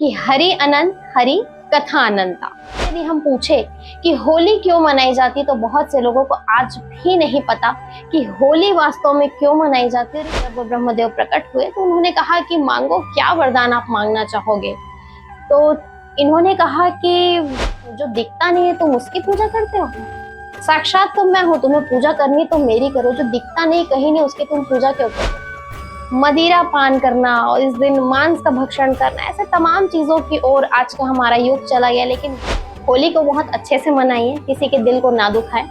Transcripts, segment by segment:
कि हरि अनंत हरि कथा अनंता। यदि हम पूछे कि होली क्यों मनाई जाती तो बहुत से लोगों को आज भी नहीं पता कि होली वास्तव में क्यों मनाई जाती है। जब ब्रह्मदेव प्रकट हुए तो उन्होंने कहा कि मांगो, क्या वरदान आप मांगना चाहोगे। तो इन्होंने कहा कि जो दिखता नहीं है तुम उसकी पूजा करते हो, साक्षात तो मैं हूँ, तुम्हें पूजा करनी तो मेरी करो, जो दिखता नहीं कहीं नहीं उसकी तुम पूजा क्यों करो। मदिरा पान करना और इस दिन मांस का भक्षण करना, ऐसे तमाम चीजों की ओर आज का हमारा युग चला गया। लेकिन होली को बहुत अच्छे से मनाइए, किसी के दिल को ना दुखाए।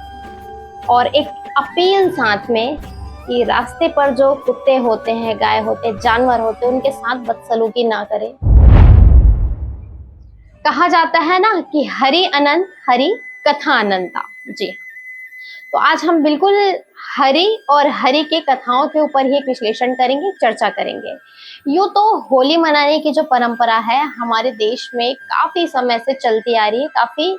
और एक अपील साथ में कि रास्ते पर जो कुत्ते होते हैं, गाय होते हैं, जानवर होते हैं, उनके साथ बदसलूकी ना करें। कहा जाता है ना कि हरि अनंत हरि कथा अनंता। जी, तो आज हम बिल्कुल हरि और हरि के कथाओं के ऊपर ही एक विश्लेषण करेंगे, चर्चा करेंगे। यूँ तो होली मनाने की जो परंपरा है हमारे देश में काफी समय से चलती आ रही है। काफी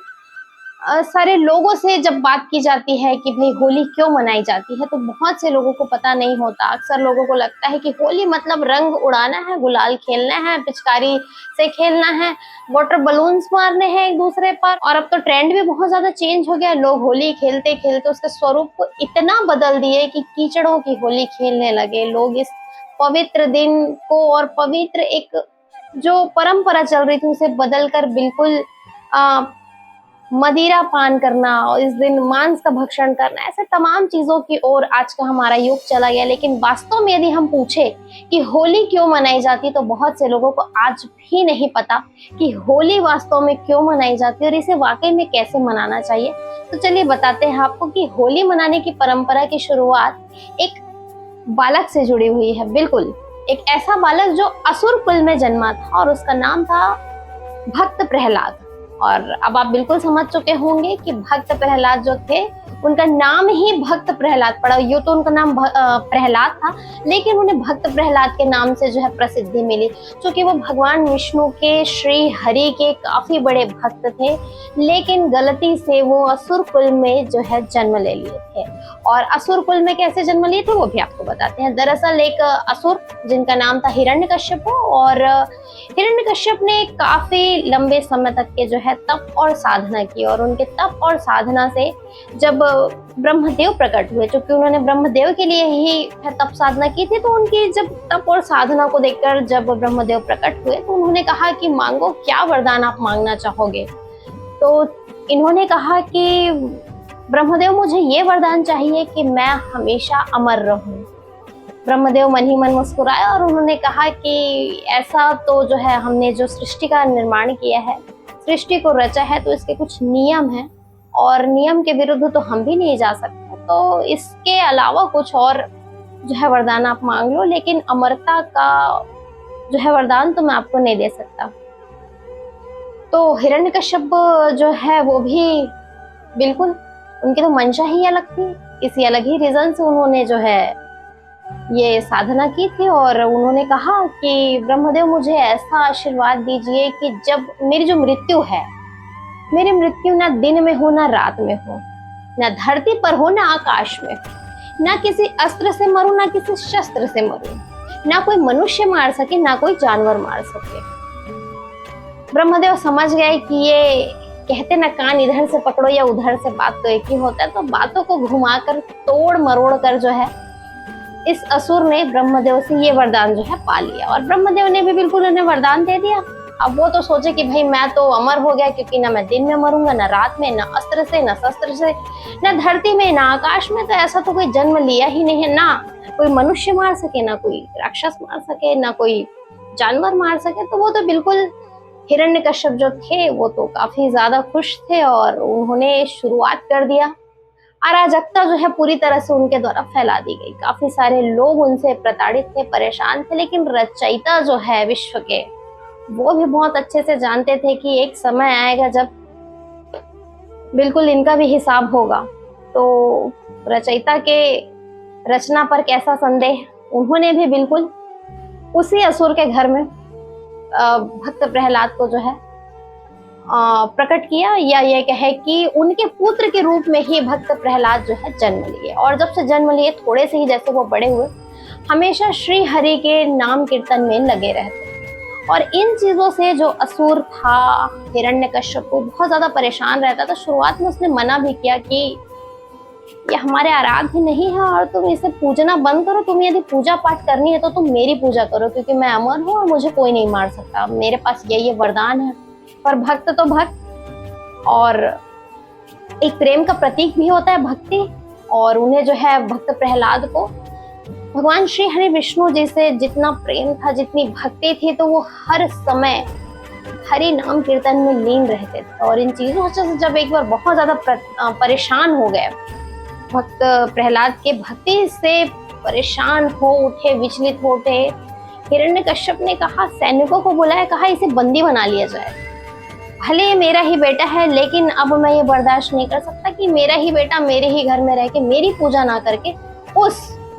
सारे लोगों से जब बात की जाती है कि भाई होली क्यों मनाई जाती है तो बहुत से लोगों को पता नहीं होता। अक्सर लोगों को लगता है कि होली मतलब रंग उड़ाना है, गुलाल खेलना है, पिचकारी से खेलना है, वाटर बलून्स मारने हैं एक दूसरे पर। और अब तो ट्रेंड भी बहुत ज्यादा चेंज हो गया, लोग होली खेलते खेलते उसके स्वरूप को इतना बदल दिए कि कीचड़ों की होली खेलने लगे लोग। इस पवित्र दिन को और पवित्र एक जो परंपरा चल रही थी उसे बदलकर बिल्कुल मदिरा पान करना और इस दिन मांस का भक्षण करना, ऐसे तमाम चीजों की ओर आज का हमारा युग चला गया। लेकिन वास्तव में यदि हम पूछे कि होली क्यों मनाई जाती तो बहुत से लोगों को आज भी नहीं पता कि होली वास्तव में क्यों मनाई जाती है और इसे वाकई में कैसे मनाना चाहिए। तो चलिए बताते हैं आपको कि होली मनाने की परंपरा की शुरुआत एक बालक से जुड़ी हुई है। बिल्कुल एक ऐसा बालक जो असुर कुल में जन्मा था और उसका नाम था भक्त प्रहलाद। और अब आप बिल्कुल समझ चुके होंगे कि भक्त प्रहलाद जो थे उनका नाम ही भक्त प्रहलाद पड़ा। यूँ तो उनका नाम प्रहलाद था, लेकिन उन्हें भक्त प्रहलाद के नाम से जो है प्रसिद्धि मिली, क्योंकि वो भगवान विष्णु के श्री हरि के काफी बड़े भक्त थे। लेकिन गलती से वो असुर कुल में जो है जन्म ले लिए थे। और असुर कुल में कैसे जन्म लिए थे वो भी आपको बताते हैं। दरअसल एक असुर जिनका नाम था हिरण्यकश्यप, और हिरण्यकश्यप ने काफी लंबे समय तक के जो है तप और साधना की। और उनके तप और साधना से जब ब्रह्मदेव प्रकट हुए, क्योंकि उन्होंने ब्रह्मदेव के लिए ही तप साधना की थी, तो उनकी जब तप और साधना को देखकर जब ब्रह्मदेव प्रकट हुए तो उन्होंने कहा कि मांगो, क्या वरदान आप मांगना चाहोगे। तो इन्होंने कहा कि ब्रह्मदेव मुझे ये वरदान चाहिए कि मैं हमेशा अमर रहूं। ब्रह्मदेव मन ही मन मुस्कुराए और उन्होंने कहा कि ऐसा तो जो है हमने जो सृष्टि का निर्माण किया है, सृष्टि को रचा है, तो इसके कुछ नियम हैं और नियम के विरुद्ध तो हम भी नहीं जा सकते। तो इसके अलावा कुछ और जो है वरदान आप मांग लो, लेकिन अमरता का जो है वरदान तो मैं आपको नहीं दे सकता। तो हिरण्यकश्यप जो है वो भी बिल्कुल, उनकी तो मंशा ही अलग थी। किसी अलग ही रीजन से उन्होंने जो है ये साधना की थी। और उन्होंने कहा कि ब्रह्मदेव मुझे ऐसा आशीर्वाद दीजिए कि जब मेरी जो मृत्यु है, मेरी मृत्यु ना दिन में हो ना रात में हो, ना धरती पर हो ना आकाश में, ना किसी अस्त्र से मरूं ना किसी शस्त्र से मरूं, ना कोई मनुष्य मार सके ना कोई जानवर मार सके। ब्रह्मदेव समझ गए कि ये कहते ना कान इधर से पकड़ो या उधर से, बात तो एक ही होता है। तो बातों को घुमाकर तोड़ मरोड़ कर जो है इस असुर ने ब्रह्मदेव से ये वरदान जो है पा लिया। और ब्रह्मदेव ने भी बिल्कुल उन्हें वरदान दे दिया। अब वो तो सोचे कि भाई मैं तो अमर हो गया, क्योंकि ना मैं दिन में मरूंगा ना रात में, ना अस्त्र से ना शस्त्र से, ना धरती में ना आकाश में। तो ऐसा तो कोई जन्म लिया ही नहीं है, ना कोई मनुष्य मार सके, ना कोई राक्षस मार सके, ना कोई जानवर मार सके। तो वो तो बिल्कुल हिरण्यकश्यप जो थे वो तो काफी ज्यादा खुश थे और उन्होंने शुरुआत कर दिया। अराजकता जो है पूरी तरह से उनके द्वारा फैला दी गई। काफी सारे लोग उनसे प्रताड़ित थे, परेशान थे। लेकिन रचयिता जो है विश्व के, वो भी बहुत अच्छे से जानते थे कि एक समय आएगा जब बिल्कुल इनका भी हिसाब होगा। तो रचयिता के रचना पर कैसा संदेह, उन्होंने भी बिल्कुल उसी असुर के घर में भक्त प्रहलाद को जो है प्रकट किया, या ये कहे कि उनके पुत्र के रूप में ही भक्त प्रहलाद जो है जन्म लिए। और जब से जन्म लिए थोड़े से ही जैसे वो बड़े हुए, हमेशा श्री हरि के नाम कीर्तन में लगे रहते। और इन चीजों से जो असुर था हिरण्यकश्यप को बहुत ज्यादा परेशान रहता था। शुरुआत में उसने मना भी किया कि ये हमारे आराध्य नहीं है और तुम इसे पूजना बंद करो। तुम्हें यदि पूजा पाठ करनी है तो तुम मेरी पूजा करो, क्योंकि मैं अमर हूँ और मुझे कोई नहीं मार सकता, मेरे पास ये वरदान है। पर भक्त तो भक्त, और एक प्रेम का प्रतीक भी होता है भक्ति। और उन्हें जो है भक्त प्रहलाद को भगवान श्री हरि विष्णु जी से जितना प्रेम था, जितनी भक्ति थी, तो वो हर समय हरि नाम कीर्तन में लीन रहते थे। और इन चीजों से जब एक बार बहुत ज्यादा परेशान हो गए, भक्त प्रहलाद के भक्ति से परेशान हो उठे, विचलित हो उठे, हिरण्यकश्यप ने कहा, सैनिकों को बुलाया, कहा इसे बंदी बना लिया जाए। भले ये मेरा ही बेटा है, लेकिन अब मैं ये बर्दाश्त नहीं कर सकता कि मेरा ही बेटा मेरे ही घर में रह के मेरी पूजा ना करके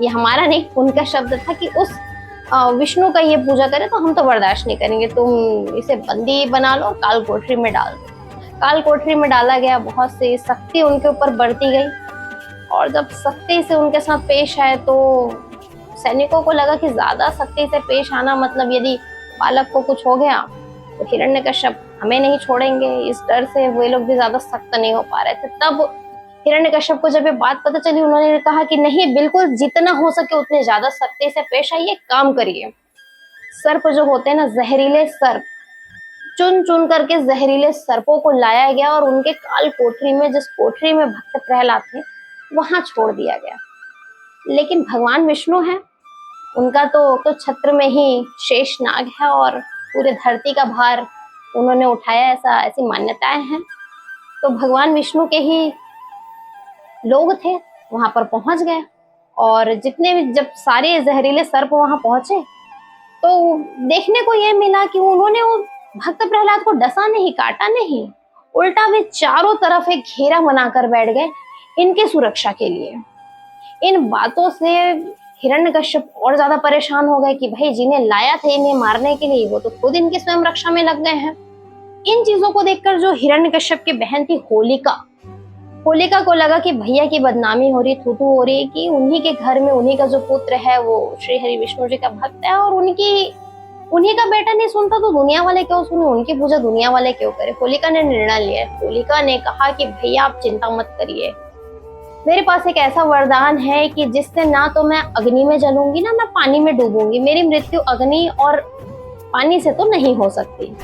ये हमारा नहीं, उनका शब्द था कि उस विष्णु का ये पूजा करे, तो हम तो बर्दाश्त नहीं करेंगे। तुम इसे बंदी बना लो, काल कोठरी में डाल दो। काल कोठरी में डाला गया। बहुत सी सख्ती उनके ऊपर बढ़ती गई, और जब सख्ती से उनके साथ पेश आए तो सैनिकों को लगा कि ज्यादा सख्ती से पेश आना मतलब यदि बालक को कुछ हो गया तो हिरण्यकश्यप हमें नहीं छोड़ेंगे। इस डर से वे लोग भी ज्यादा सख्त नहीं हो पा रहे थे। तब हिरण्यकश्यप को जब ये बात पता चली, उन्होंने कहा कि नहीं, बिल्कुल जितना हो सके उतने ज्यादा सख्ती से पेश आइए, काम करिए। सर्प जो होते हैं ना, जहरीले सर्प, चुन चुन करके जहरीले सर्पों को लाया गया और उनके काल कोठरी में, जिस कोठरी में भक्त प्रहलाद थे, वहां छोड़ दिया गया। लेकिन भगवान विष्णु है, उनका तो छत्र में ही शेष नाग है और पूरे धरती का भार उन्होंने उठाया, ऐसी मान्यताएं हैं। तो भगवान विष्णु के ही लोग थे, वहां पर पहुंच गए। और जितने भी, जब सारे जहरीले सर्प वहां पहुंचे तो देखने को यह मिला कि उन्होंने वो भक्त प्रहलाद को डसा नहीं, काटा नहीं, उल्टा वे चारों तरफ एक घेरा बनाकर बैठ गए इनके सुरक्षा के लिए। इन बातों से हिरण्यकश्यप और ज्यादा परेशान हो गए कि भाई जिन्हें लाया था इन्हें मारने के लिए, वो तो खुद इनकी स्वयं रक्षा में लग गए हैं। इन चीजों को देखकर जो हिरण्यकश्यप की बहन थी होलिका को लगा कि भैया की बदनामी हो रही, थूथू हो रही, कि उन्हीं के घर में उन्हीं का जो पुत्र है वो श्री हरि विष्णु जी का भक्त है, और उन्हीं का बेटा नहीं सुनता तो दुनिया वाले क्यों सुने, उनकी पूजा दुनिया वाले क्यों करे। होलिका ने निर्णय लिया। होलिका ने कहा कि भैया आप चिंता मत करिए, मेरे पास एक ऐसा वरदान है कि जिससे ना तो मैं अग्नि में जलूंगी ना मैं पानी में डूबूंगी। मेरी मृत्यु अग्नि और पानी से तो नहीं हो सकती।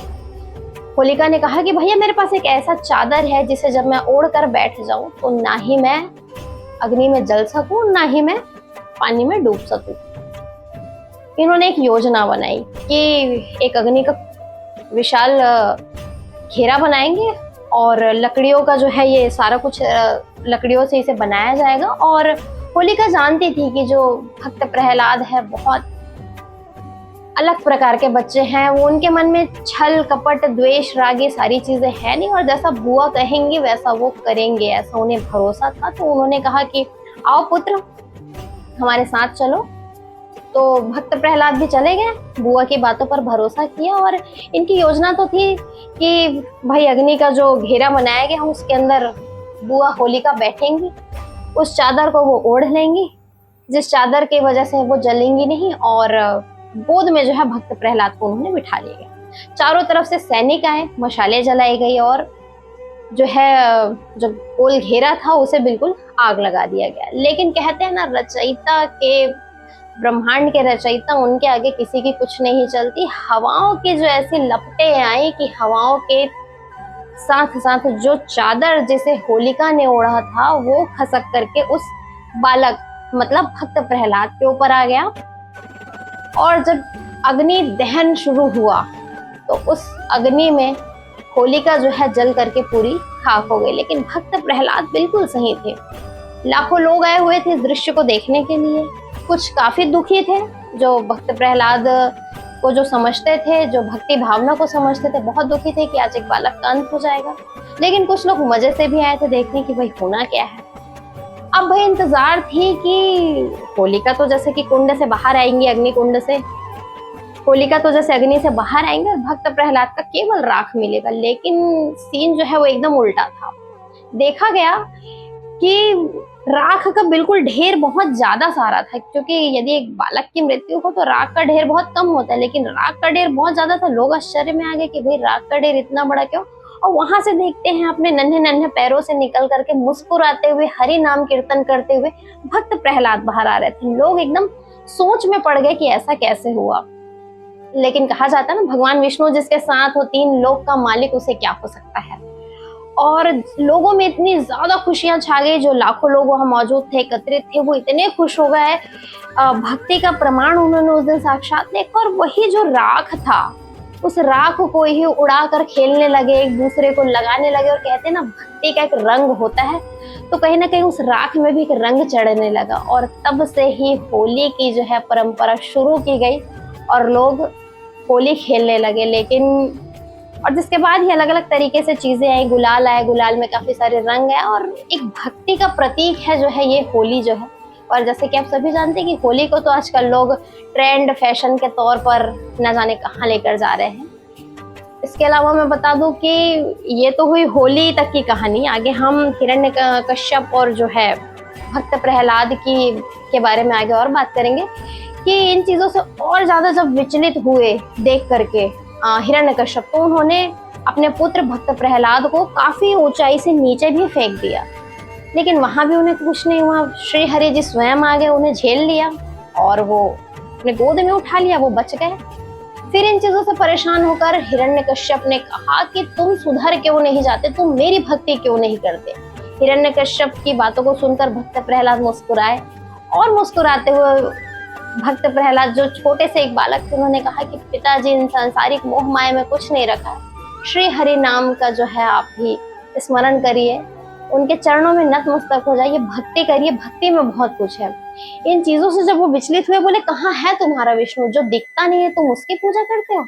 होलिका ने कहा कि भैया मेरे पास एक ऐसा चादर है जिसे जब मैं ओढ़ कर बैठ जाऊं तो ना ही मैं अग्नि में जल सकूं, ना ही मैं पानी में डूब सकूं। इन्होंने एक योजना बनाई कि एक अग्नि का विशाल घेरा बनाएंगे और लकड़ियों का जो है ये सारा कुछ लकड़ियों से इसे बनाया जाएगा। और होलिका जानती थी कि जो भक्त प्रहलाद है बहुत अलग प्रकार के बच्चे हैं, वो उनके मन में छल कपट द्वेष राग ये सारी चीजें हैं नहीं, और जैसा बुआ कहेंगे वैसा वो करेंगे, ऐसा उन्हें भरोसा था। तो उन्होंने कहा कि आओ पुत्र हमारे साथ चलो। तो भक्त प्रहलाद भी चले गए, बुआ की बातों पर भरोसा किया। और इनकी योजना तो थी कि भाई अग्नि का जो घेरा बनाया गया हम उसके अंदर बुआ होलिका बैठेंगी, उस चादर को वो ओढ़ लेंगी जिस चादर की वजह से वो जलेंगी नहीं, और गोद में जो है भक्त प्रहलाद को उन्होंने बिठा लिया। चारों तरफ से सैनिक आए, मशाले जलाई गई और जो है जो गोल घेरा था उसे बिल्कुल आग लगा दिया गया। लेकिन कहते हैं ना, रचयिता के, ब्रह्मांड के रचयिता, उनके आगे किसी की कुछ नहीं चलती। हवाओं की जो ऐसी लपटें आई कि हवाओं के साथ साथ जो चादर जिसे होलिका ने ओढ़ा था वो खसक करके उस बालक मतलब भक्त प्रहलाद के ऊपर आ गया। और जब अग्नि दहन शुरू हुआ तो उस अग्नि में होलिका जो है जल करके पूरी खाक हो गई। लेकिन भक्त प्रहलाद बिल्कुल सही थे। लाखों लोग आए हुए थे इस दृश्य को देखने के लिए। कुछ काफी दुखी थे जो भक्त प्रहलाद को जो समझते थे, जो भक्ति भावना को समझते थे, बहुत दुखी थे कि आज एक बालक का अंत हो जाएगा। लेकिन कुछ लोग मजे से भी आए थे देखने की भाई होना क्या है। अब भाई इंतजार थी कि होलिका तो जैसे कि कुंड से बाहर आएंगी, अग्नि कुंड से होलिका तो जैसे अग्नि से बाहर आएंगे और भक्त प्रहलाद का केवल राख मिलेगा। लेकिन सीन जो है वो एकदम उल्टा था। देखा गया कि राख का बिल्कुल ढेर बहुत ज्यादा सारा था, क्योंकि यदि एक बालक की मृत्यु हो तो राख का ढेर बहुत कम होता है, लेकिन राख का ढेर बहुत ज्यादा था। लोग आश्चर्य में आ गए कि भाई राख का ढेर इतना बड़ा क्यों। और वहां से देखते हैं अपने नन्हे नन्हे पैरों से निकल करके मुस्कुराते हुए हरि नाम कीर्तन करते हुए भक्त प्रहलाद बाहर आ रहे थे। लोग एकदम सोच में पड़ गए कि ऐसा कैसे हुआ। लेकिन कहा जाता है ना, भगवान विष्णु जिसके साथ हो, तीन लोक का मालिक, उसे क्या हो सकता है। और लोगों में इतनी ज्यादा खुशियां छा गई, जो लाखों लोग वहां मौजूद थे, एकत्रित थे, वो इतने खुश हो गए। भक्ति का प्रमाण उन्होंने उस दिन साक्षात देखा। और वही जो राख था, उस राख को ही उड़ा कर खेलने लगे, एक दूसरे को लगाने लगे। और कहते हैं ना, भक्ति का एक रंग होता है, तो कहीं ना कहीं उस राख में भी एक रंग चढ़ने लगा। और तब से ही होली की जो है परंपरा शुरू की गई और लोग होली खेलने लगे। लेकिन और जिसके बाद ही अलग अलग तरीके से चीजें आई, गुलाल आए, गुलाल में काफी सारे रंग है, और एक भक्ति का प्रतीक है जो है ये होली जो है। और जैसे कि आप सभी जानते हैं कि होली को तो आजकल लोग ट्रेंड फैशन के तौर पर न जाने कहाँ लेकर जा रहे हैं। इसके अलावा मैं बता दूं कि ये तो हुई होली तक की कहानी। आगे हम हिरण्यकश्यप और जो है भक्त प्रहलाद के बारे में आगे और बात करेंगे कि इन चीजों से और ज्यादा जब विचलित हुए देख करके हिरण्यकश्यप, तो उन्होंने अपने पुत्र भक्त प्रहलाद को काफी ऊंचाई से नीचे भी फेंक दिया। लेकिन वहां भी उन्हें कुछ नहीं हुआ। श्री हरि जी स्वयं आ गए, उन्हें झेल लिया और वो अपने गोद में उठा लिया, वो बच गए। फिर इन चीजों से परेशान होकर हिरण्यकश्यप ने कहा कि तुम सुधर क्यों नहीं जाते, तुम मेरी भक्ति क्यों नहीं करते। हिरण्यकश्यप की बातों को सुनकर भक्त प्रहलाद मुस्कुराए, और मुस्कुराते हुए भक्त प्रहलाद जो छोटे से एक बालक थे, उन्होंने कहा कि पिताजी, इन सांसारिक मोह माया में कुछ नहीं रखा, श्री हरि नाम का जो है आप भी स्मरण करिए, उनके चरणों में नतमस्तक हो जाइए, भक्ति करिए, भक्ति में बहुत कुछ है। इन चीजों से जब वो विचलित हुए, बोले कहाँ है तुम्हारा विष्णु, जो दिखता नहीं है तुम उसकी पूजा करते हो।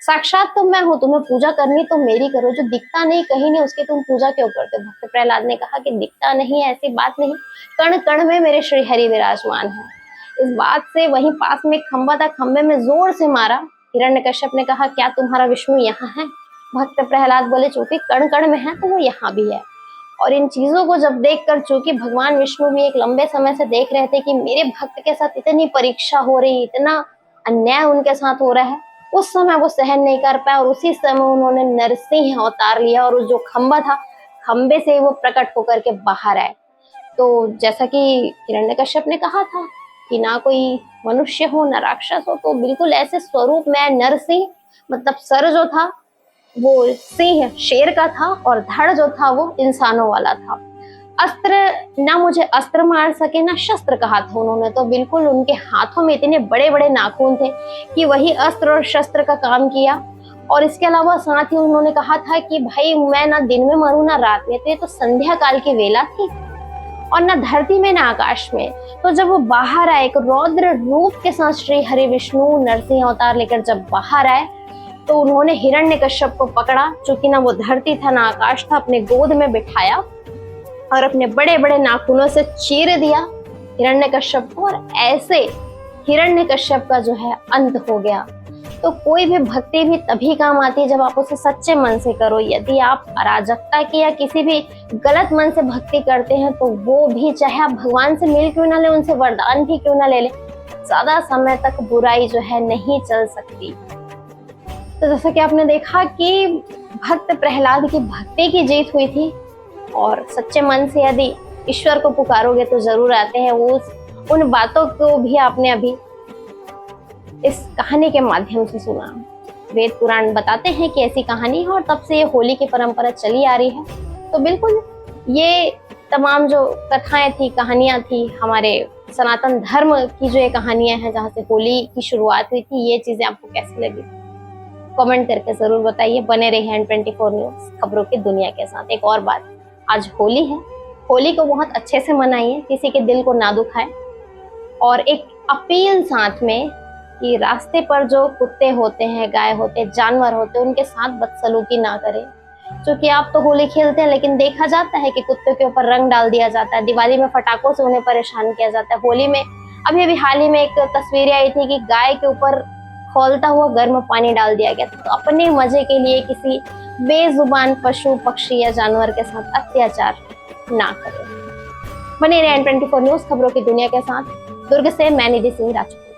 साक्षात तो मैं हूँ, तुम्हें पूजा करनी तो मेरी करो, जो दिखता नहीं कहीं नहीं उसकी तुम पूजा क्यों करते हो। भक्त प्रहलाद ने कहा कि दिखता नहीं है ऐसी बात नहीं, कण कण में मेरे श्री हरि विराजमान है। इस बात से वहीं पास में खंबा था, खंबे में जोर से मारा। हिरण्यकश्यप ने कहा क्या तुम्हारा विष्णु यहाँ है। भक्त प्रहलाद बोले चूंकि कण कण में है तो वो यहाँ भी है। और इन चीजों को जब देखकर, चूंकि भगवान विष्णु भी एक लंबे समय से देख रहे थे कि मेरे भक्त के साथ इतनी परीक्षा हो रही, इतना अन्याय उनके साथ हो रहा है, उस समय वो सहन नहीं कर पाए और उसी समय उन्होंने नरसिंह अवतार लिया और जो खंबा था, खंबे से वो प्रकट होकर के बाहर आए। तो जैसा कि हिरण्यकश्यप ने कहा था कि ना कोई मनुष्य हो ना राक्षस हो, तो बिल्कुल ऐसे स्वरूप में नरसिंह, मतलब सर जो था वो सिंह शेर का था और धड़ जो था वो इंसानों वाला था। अस्त्र, ना मुझे अस्त्र मार सके ना शस्त्र कहा था उन्होंने, तो बिल्कुल उनके हाथों में इतने बड़े बड़े नाखून थे कि वही अस्त्र और शस्त्र का काम किया। और इसके अलावा साथ ही उन्होंने कहा था कि भाई मैं ना दिन में मरूं ना रात में, तो ये तो संध्या काल की वेला थी और ना धरती में ना आकाश में। तो जब वो बाहर आए, एक रौद्र रूप के साथ श्री हरि विष्णु नरसिंह अवतार लेकर जब बाहर आए, तो उन्होंने हिरण्यकश्यप को पकड़ा, चूंकि ना वो धरती था ना आकाश था, अपने गोद में बिठाया और अपने बड़े बड़े नाखूनों से चीर दिया हिरण्यकश्यप को, और ऐसे हिरण्यकश्यप का जो है अंत हो गया। तो कोई भी भक्ति भी तभी काम आती है जब आप उसे सच्चे मन से करो। यदि आप अराजकता की या किसी भी गलत मन से भक्ति करते हैं, तो वो भी चाहे आप भगवान से मिल क्यों ना ले, उनसे वरदान भी क्यों ना ले ले, ज्यादा समय तक बुराई जो है नहीं चल सकती। तो जैसा कि आपने देखा कि भक्त प्रहलाद की भक्ति की जीत हुई थी, और सच्चे मन से यदि ईश्वर को पुकारोगे तो जरूर आते हैं। उन बातों को भी आपने अभी इस कहानी के माध्यम से सुना। वेद पुराण बताते हैं कि ऐसी कहानी है और तब से ये होली की परंपरा चली आ रही है। तो बिल्कुल ये तमाम जो कथाएं थी, कहानियां थी, हमारे सनातन धर्म की जो ये कहानियां हैं जहाँ से होली की शुरुआत हुई थी, ये चीजें आपको कैसी लगी कमेंट करके जरूर बताइए। बने रहिए N24 न्यूज़ खबरों की दुनिया के साथ। एक और बात, आज होली है, होली को बहुत अच्छे से मनाइए, किसी के दिल को ना दुखाए। और एक अपील साथ में कि रास्ते पर जो कुत्ते होते हैं, गाय होते हैं, जानवर होते हैं, उनके साथ बदसलूकी ना करें। क्योंकि आप तो होली खेलते हैं, लेकिन देखा जाता है कि कुत्तों के ऊपर रंग डाल दिया जाता है, दिवाली में फटाकों से उन्हें परेशान किया जाता है। होली में अभी हाल ही में एक तस्वीर आई थी कि गाय के ऊपर खौलता हुआ गर्म पानी डाल दिया गया। तो अपने मजे के लिए किसी बेजुबान पशु, पक्षी या जानवर के साथ अत्याचार ना करें। बने रहे N24 न्यूज खबरों की दुनिया के साथ। दुर्ग से मैं निधि सिंह राजपूत।